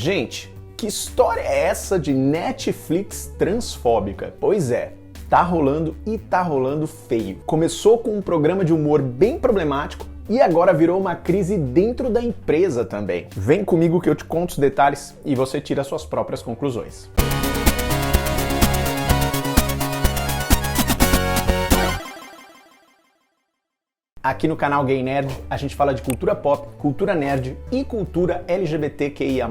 Gente, que história é essa de Netflix transfóbica? Pois é, tá rolando e tá rolando feio. Começou com um programa de humor bem problemático e agora virou uma crise dentro da empresa também. Vem comigo que eu te conto os detalhes e você tira suas próprias conclusões. Aqui no canal Gay Nerd, a gente fala de cultura pop, cultura nerd e cultura LGBTQIA+.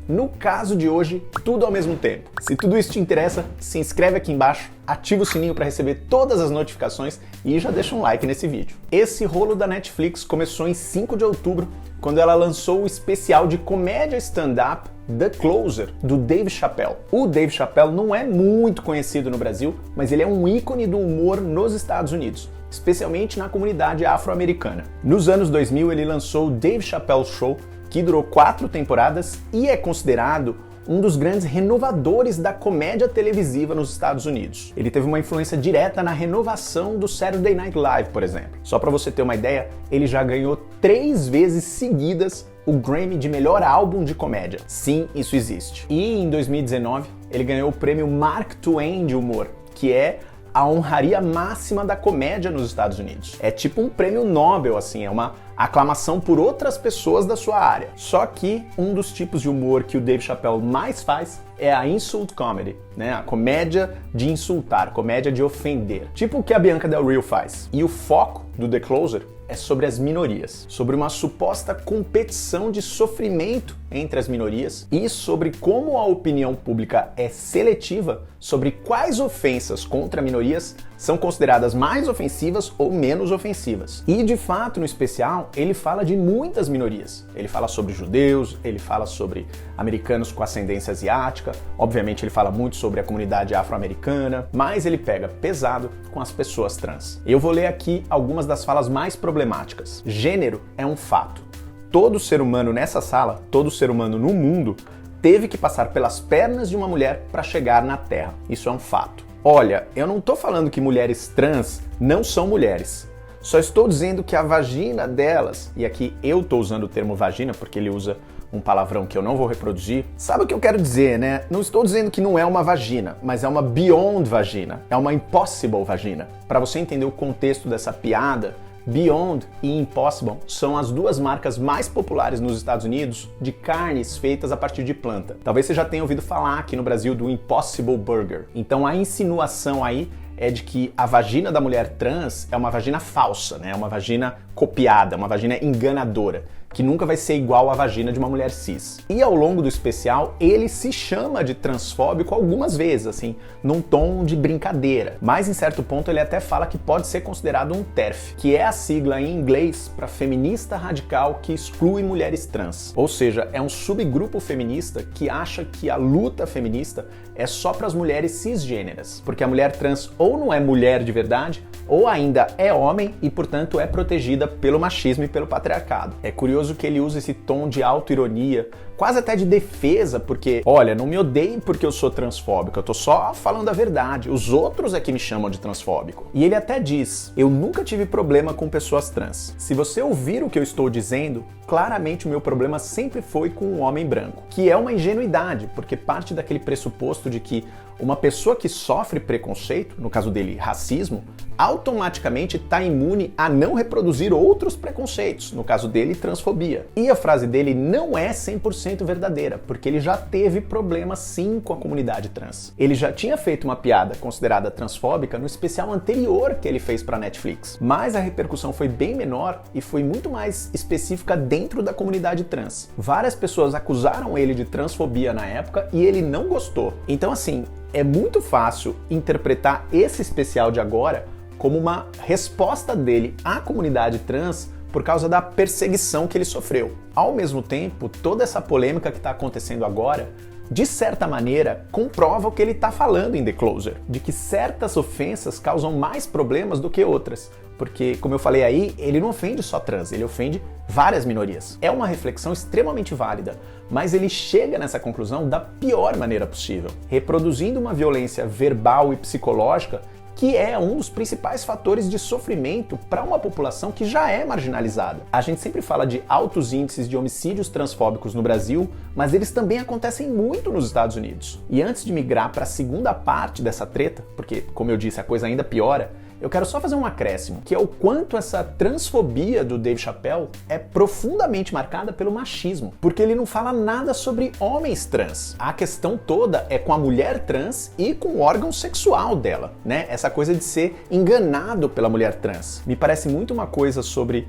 No caso de hoje, tudo ao mesmo tempo. Se tudo isso te interessa, se inscreve aqui embaixo, ativa o sininho para receber todas as notificações e já deixa um like nesse vídeo. Esse rolo da Netflix começou em 5 de outubro, quando ela lançou o especial de comédia stand-up The Closer, do Dave Chappelle. O Dave Chappelle não é muito conhecido no Brasil, mas ele é um ícone do humor nos Estados Unidos, especialmente na comunidade afro-americana. Nos anos 2000, ele lançou o Dave Chappelle Show, que durou 4 temporadas e é considerado um dos grandes renovadores da comédia televisiva nos Estados Unidos. Ele teve uma influência direta na renovação do Saturday Night Live, por exemplo. Só para você ter uma ideia, ele já ganhou 3 vezes seguidas o Grammy de melhor álbum de comédia. Sim, isso existe. E em 2019, ele ganhou o prêmio Mark Twain de humor, que é a honraria máxima da comédia nos Estados Unidos. É tipo um prêmio Nobel, assim, é uma aclamação por outras pessoas da sua área. Só que um dos tipos de humor que o Dave Chappelle mais faz é a insult comedy, né? A comédia de insultar, comédia de ofender. Tipo o que a Bianca Del Rio faz. E o foco do The Closer é sobre as minorias, sobre uma suposta competição de sofrimento entre as minorias e sobre como a opinião pública é seletiva sobre quais ofensas contra minorias são consideradas mais ofensivas ou menos ofensivas. E de fato, no especial, ele fala de muitas minorias. Ele fala sobre judeus, ele fala sobre americanos com ascendência asiática, obviamente ele fala muito sobre a comunidade afro-americana, mas ele pega pesado com as pessoas trans. Eu vou ler aqui algumas das falas mais problemáticas. Gênero é um fato. Todo ser humano nessa sala, todo ser humano no mundo, teve que passar pelas pernas de uma mulher para chegar na Terra. Isso é um fato. Olha, eu não tô falando que mulheres trans não são mulheres. Só estou dizendo que a vagina delas, e aqui eu tô usando o termo vagina porque ele usa um palavrão que eu não vou reproduzir. Sabe o que eu quero dizer, né? Não estou dizendo que não é uma vagina, mas é uma beyond vagina, é uma impossible vagina. Para você entender o contexto dessa piada, Beyond e Impossible são as duas marcas mais populares nos Estados Unidos de carnes feitas a partir de planta. Talvez você já tenha ouvido falar aqui no Brasil do Impossible Burger. Então a insinuação aí é de que a vagina da mulher trans é uma vagina falsa, né? É uma vagina copiada, uma vagina enganadora, que nunca vai ser igual à vagina de uma mulher cis. E ao longo do especial, ele se chama de transfóbico algumas vezes, assim, num tom de brincadeira. Mas em certo ponto ele até fala que pode ser considerado um TERF, que é a sigla em inglês para feminista radical que exclui mulheres trans. Ou seja, é um subgrupo feminista que acha que a luta feminista é só para as mulheres cisgêneras, porque a mulher trans ou não é mulher de verdade, ou ainda é homem e, portanto, é protegida pelo machismo e pelo patriarcado. É curioso que ele usa esse tom de autoironia, quase até de defesa, porque, olha, não me odeiem porque eu sou transfóbico, eu tô só falando a verdade, os outros é que me chamam de transfóbico. E ele até diz, eu nunca tive problema com pessoas trans. Se você ouvir o que eu estou dizendo, claramente o meu problema sempre foi com um homem branco, que é uma ingenuidade, porque parte daquele pressuposto de que uma pessoa que sofre preconceito, no caso dele, racismo, automaticamente está imune a não reproduzir outros preconceitos, no caso dele, transfobia. E a frase dele não é 100% verdadeira, porque ele já teve problemas sim com a comunidade trans. Ele já tinha feito uma piada considerada transfóbica no especial anterior que ele fez para Netflix, mas a repercussão foi bem menor e foi muito mais específica dentro da comunidade trans. Várias pessoas acusaram ele de transfobia na época e ele não gostou. Então assim, é muito fácil interpretar esse especial de agora como uma resposta dele à comunidade trans por causa da perseguição que ele sofreu. Ao mesmo tempo, toda essa polêmica que está acontecendo agora, de certa maneira, comprova o que ele está falando em The Closer, de que certas ofensas causam mais problemas do que outras. Porque, como eu falei aí, ele não ofende só trans, ele ofende várias minorias. É uma reflexão extremamente válida, mas ele chega nessa conclusão da pior maneira possível, reproduzindo uma violência verbal e psicológica que que é um dos principais fatores de sofrimento para uma população que já é marginalizada. A gente sempre fala de altos índices de homicídios transfóbicos no Brasil, mas eles também acontecem muito nos Estados Unidos. E antes de migrar para a segunda parte dessa treta, porque, como eu disse, a coisa ainda piora, eu quero só fazer um acréscimo, que é o quanto essa transfobia do Dave Chappelle é profundamente marcada pelo machismo, porque ele não fala nada sobre homens trans. A questão toda é com a mulher trans e com o órgão sexual dela, né? Essa coisa de ser enganado pela mulher trans. Me parece muito uma coisa sobre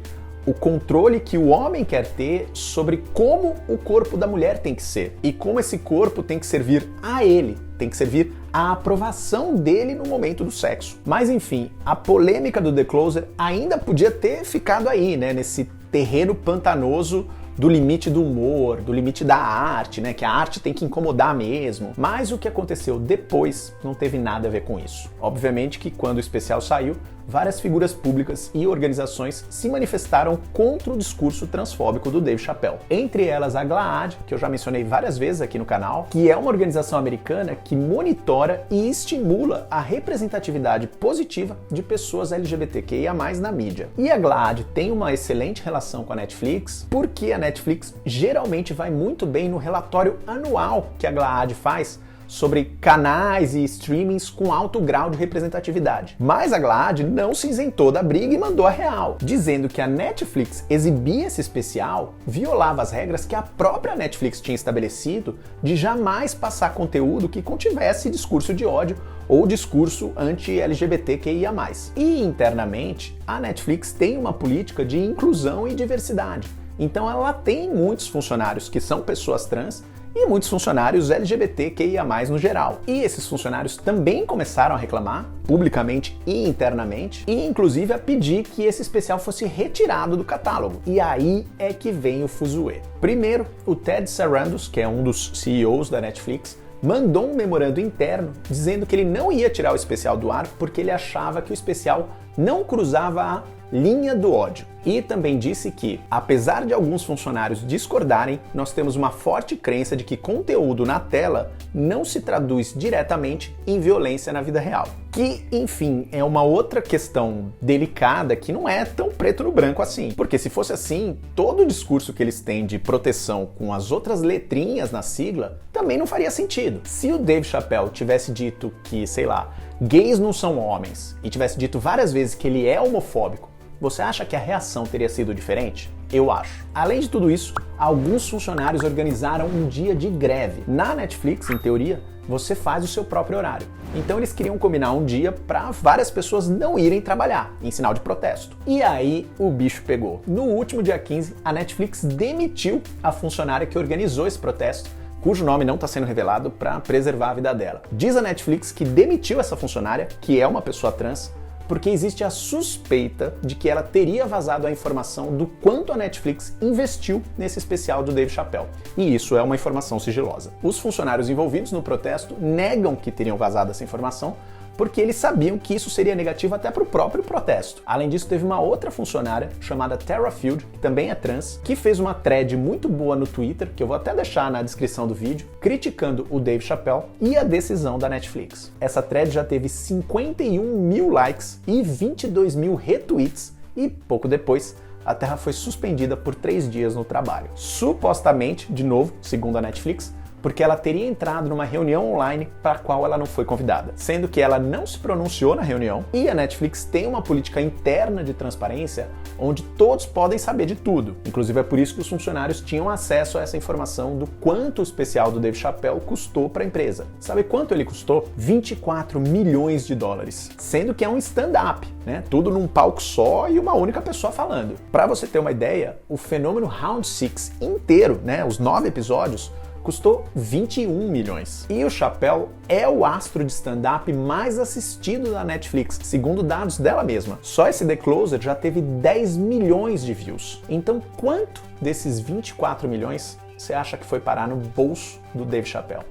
o controle que o homem quer ter sobre como o corpo da mulher tem que ser e como esse corpo tem que servir a ele, tem que servir à aprovação dele no momento do sexo. Mas enfim, a polêmica do The Closer ainda podia ter ficado aí, né, nesse terreno pantanoso do limite do humor, do limite da arte, né? Que a arte tem que incomodar mesmo. Mas o que aconteceu depois não teve nada a ver com isso. Obviamente que quando o especial saiu, várias figuras públicas e organizações se manifestaram contra o discurso transfóbico do Dave Chappelle. Entre elas a GLAAD, que eu já mencionei várias vezes aqui no canal, que é uma organização americana que monitora e estimula a representatividade positiva de pessoas LGBTQIA+ na mídia. E a GLAAD tem uma excelente relação com a Netflix, porque a Netflix geralmente vai muito bem no relatório anual que a GLAAD faz sobre canais e streamings com alto grau de representatividade. Mas a GLAAD não se isentou da briga e mandou a real, dizendo que a Netflix exibir esse especial violava as regras que a própria Netflix tinha estabelecido de jamais passar conteúdo que contivesse discurso de ódio ou discurso anti-LGBTQIA+. E internamente, a Netflix tem uma política de inclusão e diversidade. Então ela tem muitos funcionários que são pessoas trans e muitos funcionários LGBTQIA+ no geral. E esses funcionários também começaram a reclamar, publicamente e internamente, e inclusive a pedir que esse especial fosse retirado do catálogo. E aí é que vem o fuzuê. Primeiro, o Ted Sarandos, que é um dos CEOs da Netflix, mandou um memorando interno dizendo que ele não ia tirar o especial do ar porque ele achava que o especial não cruzava a linha do ódio. E também disse que, apesar de alguns funcionários discordarem, nós temos uma forte crença de que conteúdo na tela não se traduz diretamente em violência na vida real. Que, enfim, é uma outra questão delicada que não é tão preto no branco assim. Porque se fosse assim, todo o discurso que eles têm de proteção com as outras letrinhas na sigla também não faria sentido. Se o Dave Chappelle tivesse dito que, sei lá, gays não são homens, e tivesse dito várias vezes que ele é homofóbico, você acha que a reação teria sido diferente? Eu acho. Além de tudo isso, alguns funcionários organizaram um dia de greve. Na Netflix, em teoria, você faz o seu próprio horário. Então eles queriam combinar um dia para várias pessoas não irem trabalhar, em sinal de protesto. E aí o bicho pegou. No último dia 15, a Netflix demitiu a funcionária que organizou esse protesto, cujo nome não está sendo revelado para preservar a vida dela. Diz a Netflix que demitiu essa funcionária, que é uma pessoa trans, porque existe a suspeita de que ela teria vazado a informação do quanto a Netflix investiu nesse especial do Dave Chappelle. E isso é uma informação sigilosa. Os funcionários envolvidos no protesto negam que teriam vazado essa informação, porque eles sabiam que isso seria negativo até para o próprio protesto. Além disso, teve uma outra funcionária chamada Tara Field, que também é trans, que fez uma thread muito boa no Twitter, que eu vou até deixar na descrição do vídeo, criticando o Dave Chappelle e a decisão da Netflix. Essa thread já teve 51 mil likes e 22 mil retweets, e pouco depois, a Terra foi suspendida por 3 dias no trabalho. Supostamente, de novo, segundo a Netflix, porque ela teria entrado numa reunião online para a qual ela não foi convidada, sendo que ela não se pronunciou na reunião, e a Netflix tem uma política interna de transparência onde todos podem saber de tudo. Inclusive é por isso que os funcionários tinham acesso a essa informação do quanto o especial do Dave Chappelle custou para a empresa. Sabe quanto ele custou? 24 milhões de dólares, sendo que é um stand-up, né? Tudo num palco só e uma única pessoa falando. Para você ter uma ideia, o fenômeno Round 6 inteiro, né, os 9 episódios, custou 21 milhões. E o Chappelle é o astro de stand-up mais assistido da Netflix, segundo dados dela mesma. Só esse The Closer já teve 10 milhões de views. Então, quanto desses 24 milhões você acha que foi parar no bolso do Dave Chappelle?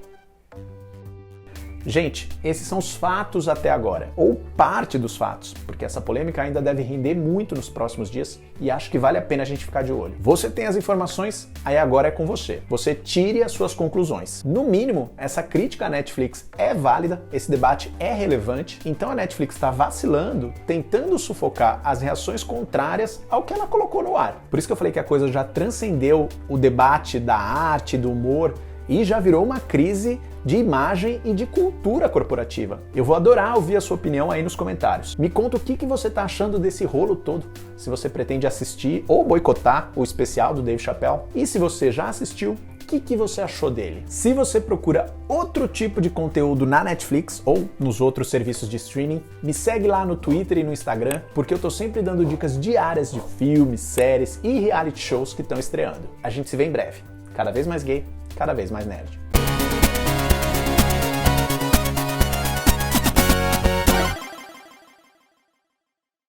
Gente, esses são os fatos até agora, ou parte dos fatos, porque essa polêmica ainda deve render muito nos próximos dias e acho que vale a pena a gente ficar de olho. Você tem as informações, aí agora é com você. Você tire as suas conclusões. No mínimo, essa crítica à Netflix é válida, esse debate é relevante, então a Netflix está vacilando, tentando sufocar as reações contrárias ao que ela colocou no ar. Por isso que eu falei que a coisa já transcendeu o debate da arte, do humor, e já virou uma crise de imagem e de cultura corporativa. Eu vou adorar ouvir a sua opinião aí nos comentários. Me conta o que você está achando desse rolo todo, se você pretende assistir ou boicotar o especial do Dave Chappelle, e se você já assistiu, o que você achou dele? Se você procura outro tipo de conteúdo na Netflix ou nos outros serviços de streaming, me segue lá no Twitter e no Instagram, porque eu tô sempre dando dicas diárias de filmes, séries e reality shows que estão estreando. A gente se vê em breve. Cada vez mais gay, cada vez mais nerd.